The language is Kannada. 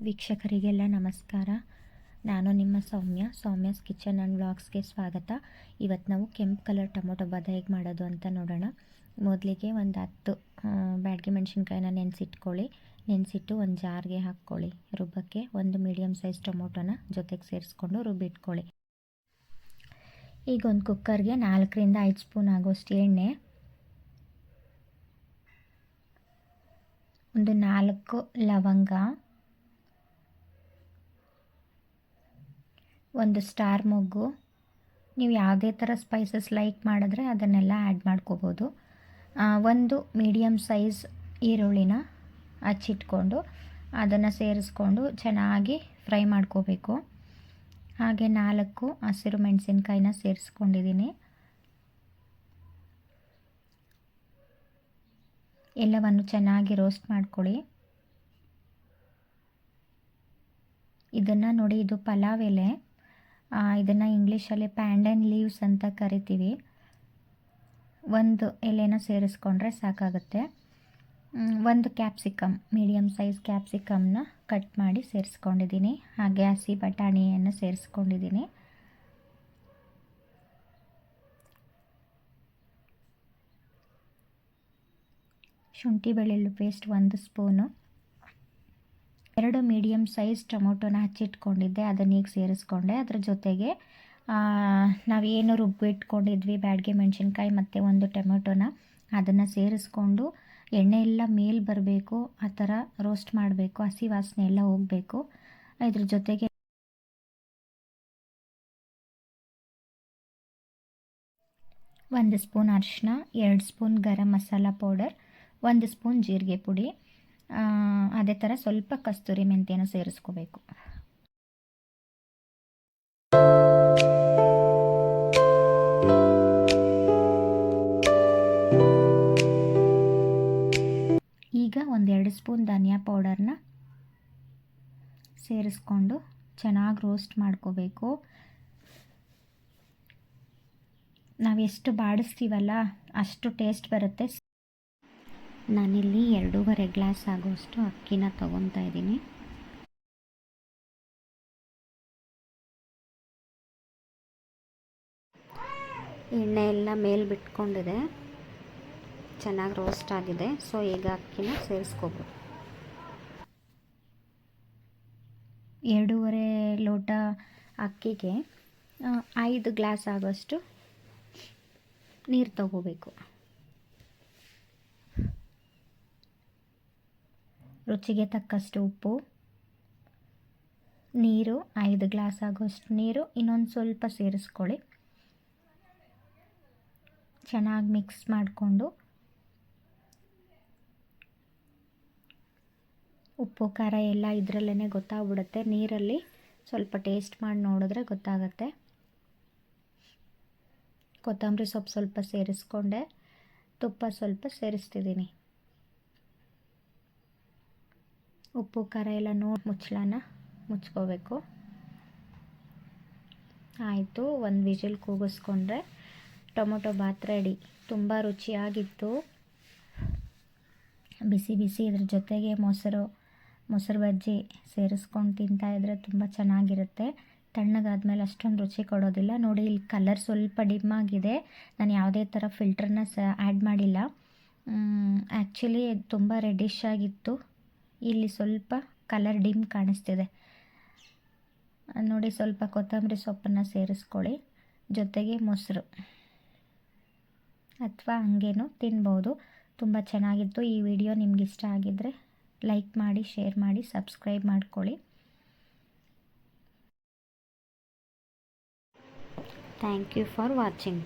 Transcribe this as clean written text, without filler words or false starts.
ವೀಕ್ಷಕರಿಗೆಲ್ಲ ನಮಸ್ಕಾರ. ನಾನು ನಿಮ್ಮ ಸೌಮ್ಯಾಸ್ ಕಿಚನ್ ಆ್ಯಂಡ್ ವ್ಲಾಗ್ಸ್ಗೆ ಸ್ವಾಗತ. ಇವತ್ತು ನಾವು ಕೆಂಪು ಕಲರ್ ಟೊಮೊಟೊ ಬಾತ್ ಹೇಗೆ ಮಾಡೋದು ಅಂತ ನೋಡೋಣ. ಮೊದಲಿಗೆ ಒಂದು 10 ಬ್ಯಾಡಗಿ ಮೆಣಸಿನ್ಕಾಯಿನ ನೆನೆಸಿಟ್ಟು ಒಂದು ಜಾರ್ಗೆ ಹಾಕ್ಕೊಳ್ಳಿ. ರುಬ್ಬಕ್ಕೆ ಒಂದು ಮೀಡಿಯಮ್ ಸೈಜ್ ಟೊಮೊಟೊನ ಜೊತೆಗೆ ಸೇರಿಸ್ಕೊಂಡು ರುಬ್ಬಿಟ್ಕೊಳ್ಳಿ. ಈಗ ಒಂದು ಕುಕ್ಕರ್ಗೆ 4ರಿಂದ 5 ಸ್ಪೂನ್ ಆಗೋಷ್ಟು ಎಣ್ಣೆ, ಒಂದು 4 ಲವಂಗ, ಒಂದು ಸ್ಟಾರ್ ಮೊಗ್ಗು, ನೀವು ಯಾವುದೇ ಥರ ಸ್ಪೈಸಸ್ ಲೈಕ್ ಮಾಡಿದ್ರೆ ಅದನ್ನೆಲ್ಲ ಆ್ಯಡ್ ಮಾಡ್ಕೋಬೋದು. ಒಂದು ಮೀಡಿಯಮ್ ಸೈಜ್ ಈರುಳ್ಳಿನ ಹಚ್ಚಿಟ್ಕೊಂಡು ಅದನ್ನು ಸೇರಿಸ್ಕೊಂಡು ಚೆನ್ನಾಗಿ ಫ್ರೈ ಮಾಡ್ಕೋಬೇಕು. ಹಾಗೆ 4 ಹಸಿರು ಮೆಣಸಿನ್ಕಾಯಿನ ಸೇರಿಸ್ಕೊಂಡಿದ್ದೀನಿ. ಎಲ್ಲವನ್ನು ಚೆನ್ನಾಗಿ ರೋಸ್ಟ್ ಮಾಡ್ಕೊಳ್ಳಿ. ಇದನ್ನು ನೋಡಿ, ಇದು ಪಲಾವ್ ಎಲೆ. ಇದನ್ನು ಇಂಗ್ಲೀಷಲ್ಲಿ ಪ್ಯಾಂಡನ್ ಲೀವ್ಸ್ ಅಂತ ಕರಿತೀವಿ. ಒಂದು ಎಲೆನ ಸೇರಿಸ್ಕೊಂಡ್ರೆ ಸಾಕಾಗುತ್ತೆ. ಒಂದು ಕ್ಯಾಪ್ಸಿಕಮ್, ಮೀಡಿಯಮ್ ಸೈಜ್ ಕ್ಯಾಪ್ಸಿಕಮ್ನ ಕಟ್ ಮಾಡಿ ಸೇರಿಸ್ಕೊಂಡಿದ್ದೀನಿ. ಹಾಗೆ ಹಸಿ ಬಟಾಣಿಯನ್ನು ಸೇರಿಸ್ಕೊಂಡಿದ್ದೀನಿ. ಶುಂಠಿ ಬೆಳ್ಳುಳ್ಳಿ ಪೇಸ್ಟ್ 1 ಸ್ಪೂನು, 2 ಮೀಡಿಯಮ್ ಸೈಜ್ ಟೊಮೊಟೊನ ಹಚ್ಚಿಟ್ಕೊಂಡಿದ್ದೆ, ಅದನ್ನ ಈಗ ಸೇರಿಸ್ಕೊಂಡೆ. ಅದ್ರ ಜೊತೆಗೆ ನಾವೇನು ರುಬ್ಬಿಟ್ಕೊಂಡಿದ್ವಿ ಬ್ಯಾಡಗಿ ಮೆಣಸಿನ್ಕಾಯಿ ಮತ್ತು ಒಂದು ಟೊಮೆಟೊನ, ಅದನ್ನು ಸೇರಿಸ್ಕೊಂಡು ಎಣ್ಣೆ ಎಲ್ಲ ಮೇಲೆ ಬರಬೇಕು, ಆ ಥರ ರೋಸ್ಟ್ ಮಾಡಬೇಕು. ಹಸಿ ವಾಸನೆ ಎಲ್ಲ ಹೋಗಬೇಕು. ಇದ್ರ ಜೊತೆಗೆ 1 ಸ್ಪೂನ್ ಅರಿಶಿನ, 2 spoon garam masala powder, 1 spoon ಜೀರಿಗೆ ಪುಡಿ, ಅದೇ ಥರ ಸ್ವಲ್ಪ ಕಸ್ತೂರಿ ಮೆಂತ್ಯನ ಸೇರಿಸ್ಕೋಬೇಕು. ಈಗ 1-2 ಸ್ಪೂನ್ ಧನಿಯಾ ಪೌಡರ್ನ ಸೇರಿಸ್ಕೊಂಡು ಚೆನ್ನಾಗಿ ರೋಸ್ಟ್ ಮಾಡ್ಕೋಬೇಕು. ನಾವೆಷ್ಟು ಬಾಡಿಸ್ತೀವಲ್ಲ ಅಷ್ಟು ಟೇಸ್ಟ್ ಬರುತ್ತೆ. ನಾನಿಲ್ಲಿ 2.5 ಗ್ಲಾಸ್ ಆಗೋಷ್ಟು ಅಕ್ಕಿನ ತೊಗೊತಾ ಇದ್ದೀನಿ. ಎಣ್ಣೆ ಎಲ್ಲ ಮೇಲೆ ಬಿಟ್ಕೊಂಡಿದೆ, ಚೆನ್ನಾಗಿ ರೋಸ್ಟ್ ಆಗಿದೆ. ಸೊ ಈಗ ಅಕ್ಕಿನ ಸೇರಿಸ್ಕೋಬೋದು. 2.5 ಲೋಟ ಅಕ್ಕಿಗೆ 5 ಗ್ಲಾಸ್ ಆಗೋಷ್ಟು ನೀರು ತಗೋಬೇಕು. ರುಚಿಗೆ ತಕ್ಕಷ್ಟು ಉಪ್ಪು, ನೀರು 5 ಗ್ಲಾಸ್ ಆಗೋಷ್ಟು ನೀರು ಇನ್ನೊಂದು ಸ್ವಲ್ಪ ಸೇರಿಸ್ಕೊಳ್ಳಿ. ಚೆನ್ನಾಗಿ ಮಿಕ್ಸ್ ಮಾಡಿಕೊಂಡು ಉಪ್ಪು ಖಾರ ಎಲ್ಲ ಇದರಲ್ಲೇ ಗೊತ್ತಾಗ್ಬಿಡುತ್ತೆ. ನೀರಲ್ಲಿ ಸ್ವಲ್ಪ ಟೇಸ್ಟ್ ಮಾಡಿ ನೋಡಿದ್ರೆ ಗೊತ್ತಾಗುತ್ತೆ. ಕೊತ್ತಂಬರಿ ಸೊಪ್ಪು ಸ್ವಲ್ಪ ಸೇರಿಸ್ಕೊಂಡೆ, ತುಪ್ಪ ಸ್ವಲ್ಪ ಸೇರಿಸ್ತಿದ್ದೀನಿ. ಉಪ್ಪು ಖಾರ ಎಲ್ಲ ನೋಡಿ ಮುಚ್ಚಳನ ಮುಚ್ಕೋಬೇಕು. ಆಯಿತು, ಒಂದು ವಿಜಿಲ್ ಕೂಗಿಸ್ಕೊಂಡ್ರೆ ಟೊಮೊಟೊ ಬಾತ್ ರೆಡಿ. ತುಂಬ ರುಚಿಯಾಗಿತ್ತು. ಬಿಸಿ ಬಿಸಿ ಇದ್ರ ಜೊತೆಗೆ ಮೊಸರು ಬಜ್ಜಿ ಸೇರಿಸ್ಕೊಂಡು ತಿಂತಾಯಿದ್ರೆ ತುಂಬ ಚೆನ್ನಾಗಿರುತ್ತೆ. ತಣ್ಣಗಾದ್ಮೇಲೆ ಅಷ್ಟೊಂದು ರುಚಿ ಕೊಡೋದಿಲ್ಲ. ನೋಡಿ, ಇಲ್ಲಿ ಕಲರ್ ಸ್ವಲ್ಪ ಡಿಮ್ ಆಗಿದೆ. ನಾನು ಯಾವುದೇ ಥರ ಫಿಲ್ಟರ್ನ ಆ್ಯಡ್ ಮಾಡಿಲ್ಲ. ಆ್ಯಕ್ಚುಲಿ ತುಂಬ ರೆಡ್ಡಿಶ್ ಆಗಿತ್ತು, ಇಲ್ಲಿ ಸ್ವಲ್ಪ ಕಲರ್ ಡಿಮ್ ಕಾಣಿಸ್ತಿದೆ. ನೋಡಿ, ಸ್ವಲ್ಪ ಕೊತ್ತಂಬರಿ ಸೊಪ್ಪನ್ನು ಸೇರಿಸ್ಕೊಳ್ಳಿ. ಜೊತೆಗೆ ಮೊಸರು ಅಥವಾ ಹಂಗೇನು ತಿನ್ಬೋದು. ತುಂಬ ಚೆನ್ನಾಗಿತ್ತು. ಈ ವಿಡಿಯೋ ನಿಮ್ಗೆ ಇಷ್ಟ ಆಗಿದ್ದರೆ ಲೈಕ್ ಮಾಡಿ, ಶೇರ್ ಮಾಡಿ, ಸಬ್ಸ್ಕ್ರೈಬ್ ಮಾಡ್ಕೊಳ್ಳಿ. Thank you for watching.